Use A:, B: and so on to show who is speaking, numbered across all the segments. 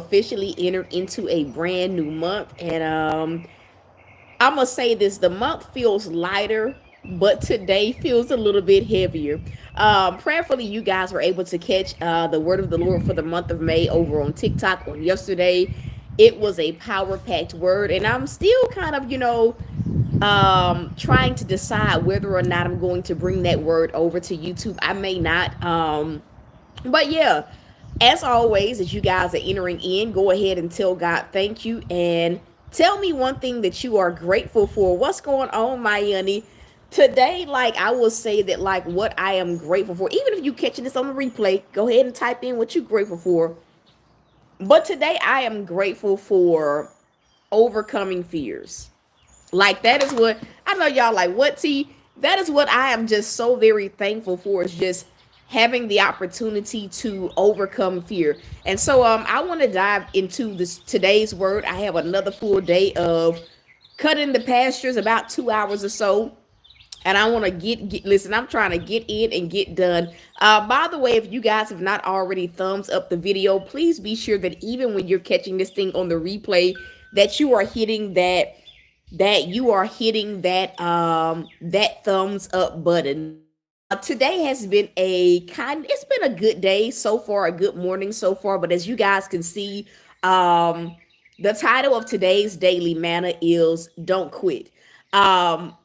A: officially entered into a brand new month. And I'm gonna say this: the month feels lighter, but today feels a little bit heavier. Prayerfully, you guys were able to catch the word of the Lord for the month of May over on TikTok on yesterday. It was a power packed word, and I'm still kind of, trying to decide whether or not I'm going to bring that word over to YouTube. I may not. But yeah, as always, as you guys are entering in, go ahead and tell God thank you and tell me one thing that you are grateful for. What's going on, myaniii? Today, like I will say that, like what I am grateful for, even if you catching this on the replay, go ahead and type in what you're grateful for. But today I am grateful for overcoming fears. Like that is what I know y'all like, what T? That is what I am just so very thankful for, is just having the opportunity to overcome fear. And so I want to dive into this today's word. I have another full day of cutting the pastures, about 2 hours or so. And I want to listen, I'm trying to get in and get done. By the way, if you guys have not already thumbs up the video, please be sure that even when you're catching this thing on the replay, that you are hitting that thumbs up button. Today has been it's been a good day so far, a good morning so far. But as you guys can see, the title of today's daily manna is Don't Quit.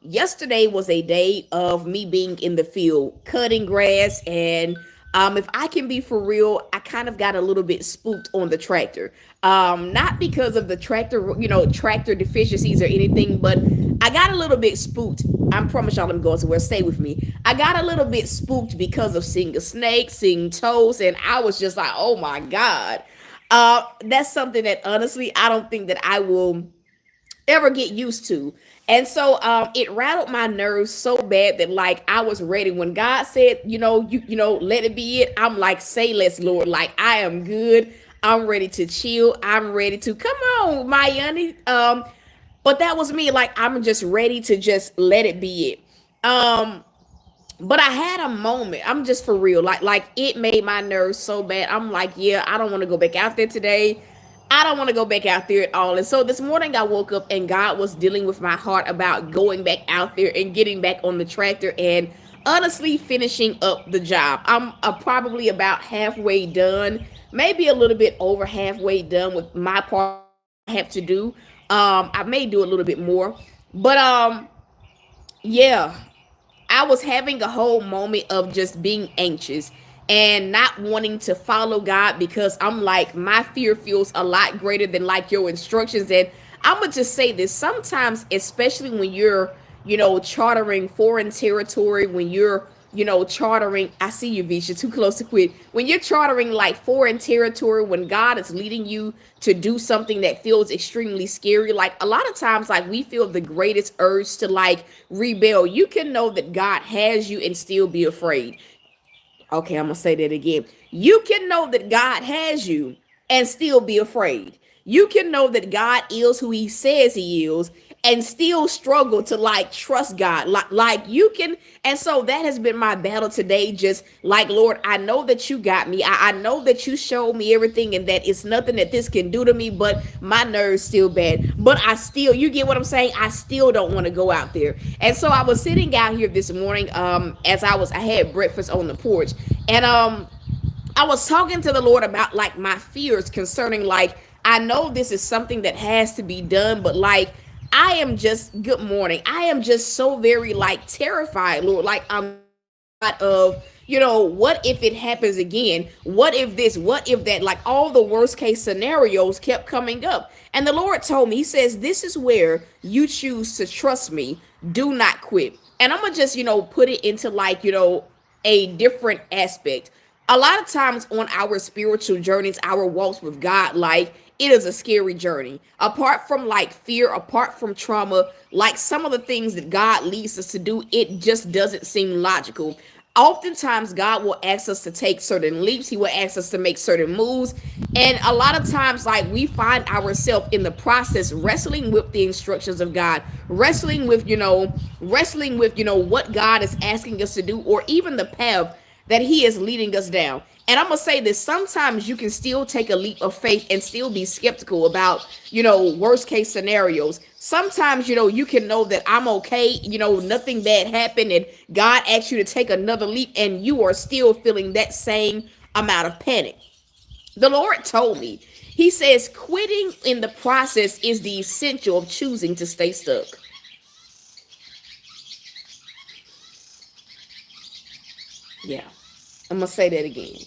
A: Yesterday was a day of me being in the field cutting grass, and if I can be for real, I kind of got a little bit spooked on the tractor. Not because of the tractor, tractor deficiencies or anything, but I got a little bit spooked. I promise y'all I'm going somewhere. Stay with me. I got a little bit spooked because of seeing a snake, seeing toes, and I was just like, oh my God. That's something that honestly I don't think that I will ever get used to. And so it rattled my nerves so bad that like I was ready when God said, let it be it. I'm like, say less, Lord. Like I am good. I'm ready to chill. I'm ready to come on, myaniii. But that was me. Like I'm just ready to just let it be it. But I had a moment. I'm just for real. Like it made my nerves so bad. I'm like, yeah, I don't want to go back out there today. I don't want to go back out there at all. And so this morning I woke up and God was dealing with my heart about going back out there and getting back on the tractor and honestly finishing up the job. I'm probably about halfway done, maybe a little bit over halfway done with my part I have to do. I may do a little bit more, but yeah, I was having a whole moment of just being anxious and not wanting to follow God because I'm like, my fear feels a lot greater than like your instructions. And I'm gonna just say this: sometimes, especially when you're, chartering foreign territory, when you're, chartering, I see you, Visha, too close to quit. When you're chartering like foreign territory, when God is leading you to do something that feels extremely scary, like a lot of times, like we feel the greatest urge to like rebel. You can know that God has you and still be afraid. Okay, I'm gonna say that again. You can know that God has you and still be afraid. You can know that God is who he says he is and still struggle to like trust God. Like you can, and so that has been my battle today. Just like, Lord, I know that you got me. I know that you showed me everything and that it's nothing that this can do to me, but my nerves still bad. But I still, you get what I'm saying? I still don't want to go out there. And so I was sitting out here this morning, as I had breakfast on the porch, and I was talking to the Lord about like my fears concerning, like, I know this is something that has to be done, but like I am just, good morning, I am just so very like terrified, Lord. Like I'm of, what if it happens again? What if this? What if that? Like all the worst case scenarios kept coming up. And the Lord told me, he says, this is where you choose to trust me. Do not quit. And I'm gonna just, put it into like, a different aspect. A lot of times on our spiritual journeys, our walks with God, like it is a scary journey. Apart from like fear, apart from trauma, like some of the things that God leads us to do, it just doesn't seem logical. Oftentimes, God will ask us to take certain leaps. He will ask us to make certain moves. And a lot of times, like we find ourselves in the process wrestling with the instructions of God, wrestling with, what God is asking us to do, or even the path that he is leading us down. And I'm gonna say this: sometimes you can still take a leap of faith and still be skeptical about, worst case scenarios. Sometimes, you can know that I'm okay, nothing bad happened, and God asks you to take another leap, and you are still feeling that same amount of panic. The Lord told me, He says, quitting in the process is the essential of choosing to stay stuck. Yeah, I'm gonna say that again.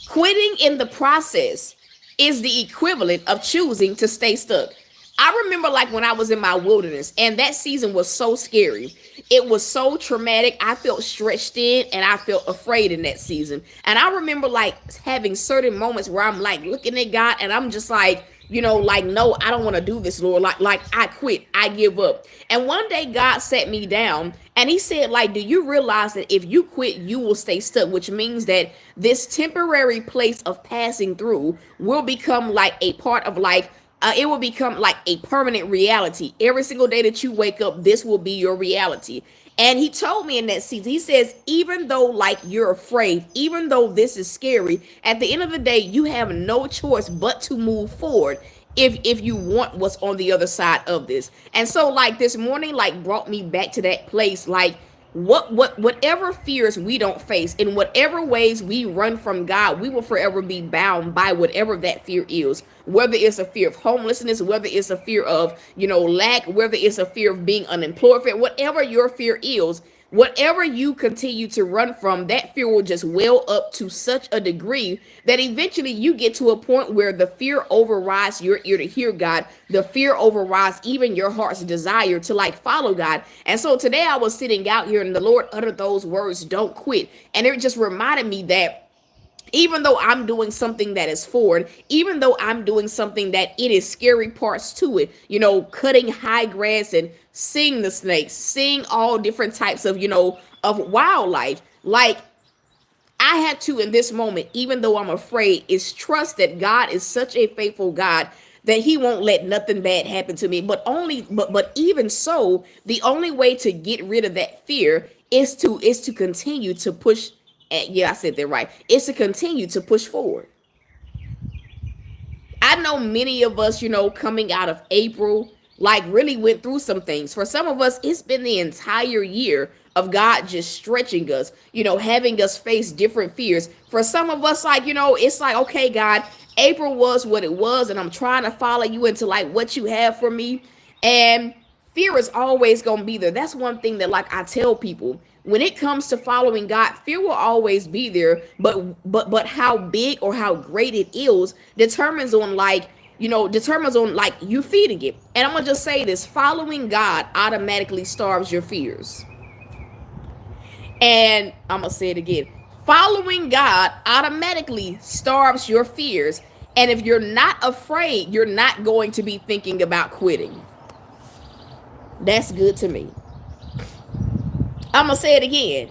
A: Quitting in the process is the equivalent of choosing to stay stuck. I remember like when I was in my wilderness, and that season was so scary. It was so traumatic. I felt stretched in and I felt afraid in that season. And I remember like having certain moments where I'm like looking at God and I'm just like, like, no, I don't want to do this, Lord. Like I quit, I give up. And one day God sat me down and He said, like, do you realize that if you quit, you will stay stuck, which means that this temporary place of passing through will become like a part of like, it will become like a permanent reality. Every single day that you wake up, this will be your reality. And He told me in that season, He says, even though like you're afraid, even though this is scary, at the end of the day, you have no choice but to move forward if you want what's on the other side of this. And so like this morning like brought me back to that place, like whatever fears we don't face, in whatever ways we run from God, we will forever be bound by whatever that fear is. Whether it's a fear of homelessness, whether it's a fear of lack, whether it's a fear of being unemployed, whatever your fear is, whatever you continue to run from, that fear will just well up to such a degree that eventually you get to a point where the fear overrides your ear to hear God. The fear overrides even your heart's desire to like follow God. And so today I was sitting out here and the Lord uttered those words, don't quit. And it just reminded me that even though I'm doing something that is forward, even though I'm doing something that it is scary parts to it, cutting high grass and seeing the snakes, seeing all different types of, of wildlife, like I had to in this moment, even though I'm afraid, is trust that God is such a faithful God that He won't let nothing bad happen to me. But even so, the only way to get rid of that fear is to continue to push. Yeah, I said that right. Is to continue to push forward. I know many of us, coming out of April, like really went through some things. For some of us, it's been the entire year of God just stretching us, having us face different fears. For some of us, like, it's like, okay, God, April was what it was, and I'm trying to follow you into like what you have for me. And fear is always going to be there. That's one thing that like I tell people, when it comes to following God, fear will always be there, but how big or how great it is determines on like you feeding it. And I'm gonna just say this: following God automatically starves your fears. And I'm gonna say it again: following God automatically starves your fears. And if you're not afraid, you're not going to be thinking about quitting. That's good to me. I'm gonna say it again: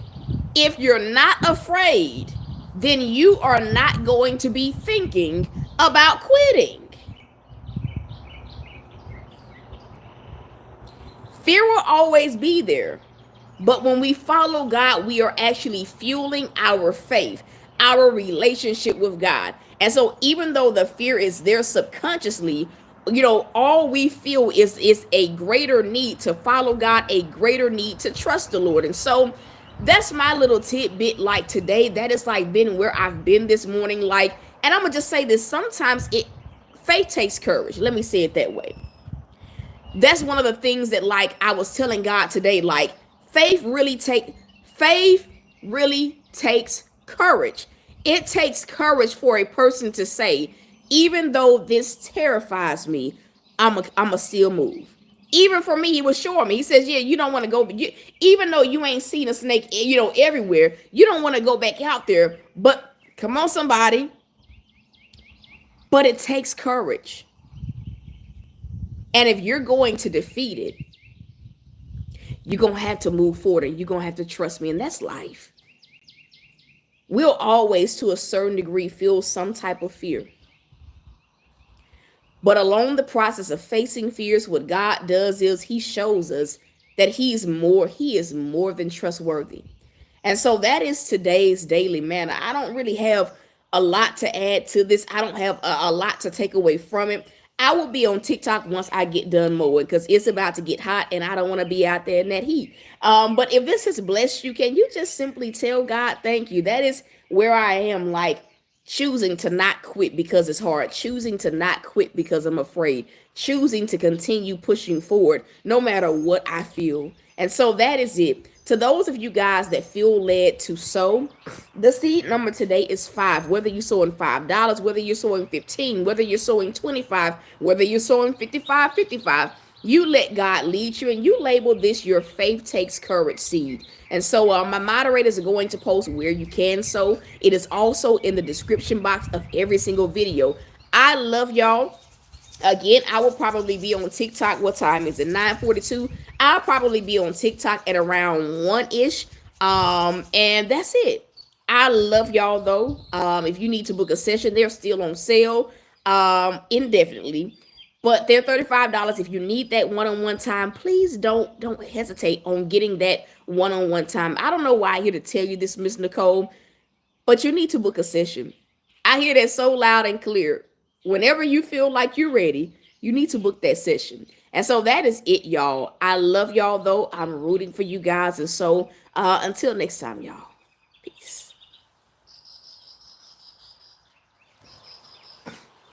A: if you're not afraid, then you are not going to be thinking about quitting. Fear will always be there. But when we follow God, we are actually fueling our faith, our relationship with God. And so even though the fear is there subconsciously, all we feel is a greater need to follow God, a greater need to trust the Lord. And so that's my little tidbit like today. That is like been where I've been this morning. Like, and I'm gonna just say this: sometimes faith takes courage. Let me say it that way. That's one of the things that like I was telling God today, like faith really takes courage. It takes courage for a person to say, even though this terrifies me, I'm a still move. Even for me, He was showing me. He says, yeah, you don't want to go, even though you ain't seen a snake, everywhere, you don't want to go back out there. But come on, somebody. But it takes courage. And if you're going to defeat it, you're going to have to move forward and you're going to have to trust me. And that's life. We'll always, to a certain degree, feel some type of fear. But along the process of facing fears, what God does is He shows us that He is more than trustworthy. And so that is today's daily manna. I don't really have a lot to add to this. I don't have a lot to take away from it. I will be on TikTok once I get done mowing because it's about to get hot and I don't want to be out there in that heat. But if this has blessed you, can you just simply tell God thank you? That is where I am, like choosing to not quit because it's hard, choosing to not quit because I'm afraid, choosing to continue pushing forward no matter what I feel. And so that is it. To those of you guys that feel led to sow, the seed number today is 5. Whether you're sowing $5, whether you're sowing 15, whether you're sowing 25, whether you're sowing 55, you let God lead you and you label this your faith takes courage seed. And so my moderators are going to post where you can sow. It is also in the description box of every single video. I love y'all. Again, I will probably be on TikTok. What time is it? 9:42. I'll probably be on TikTok at around 1-ish. And that's it. I love y'all though. If you need to book a session, they're still on sale indefinitely. But they're $35. If you need that one-on-one time, please don't hesitate on getting that one-on-one time. I don't know why I'm here to tell you this, Miss Nicole, but you need to book a session. I hear that so loud and clear. Whenever you feel like you're ready, you need to book that session. And so that is it, y'all. I love y'all though. I'm rooting for you guys. And so until next time, y'all.